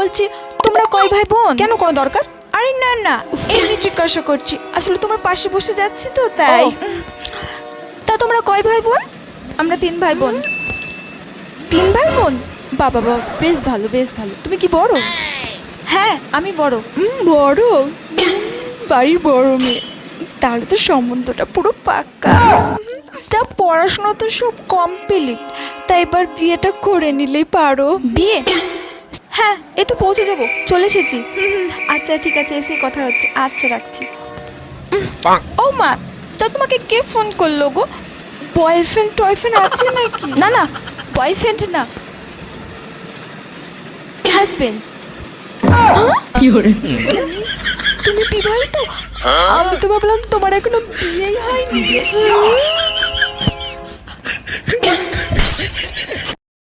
বলছি তোমরা কয় ভাই বোন? কেন, কোনো দরকার? আরে না না, এমনি জিজ্ঞাসা করছি, আসলে তোমার পাশে বসে যাচ্ছি তো তাই। তা তোমরা কয় ভাই বোন? আমরা 3 ভাই বোন। 3 ভাই বোন? বাবা বাবা, বেশ ভালো বেশ ভালো। তুমি কি বড়? হ্যাঁ, আমি বড়। বড়? বাড়ির বড় মেয়ে, তার তো সম্বন্ধটা পুরো পাক্কা। তা পড়াশোনা তো সব কমপ্লিট, তাই এবার বিয়েটা করে নিলেই পারো। বিয়ে? হ্যাঁ, এই তো পৌঁছে যাবো, চলে এসেছি। আচ্ছা ঠিক আছে, এসে কথা হচ্ছে। আচ্ছা রাখছি। ও মা, তা তোমাকে কে ফোন করলো গো? বয়ফ্রেন্ড টয়ফ্রেন্ড আছে নাকি? না না, বয়ফ্রেন্ড না, হাজবেন্ড। তুমি বিবাহিত? আমি তো ভাবলাম তোমার এখনো বিয়েই হয়নি।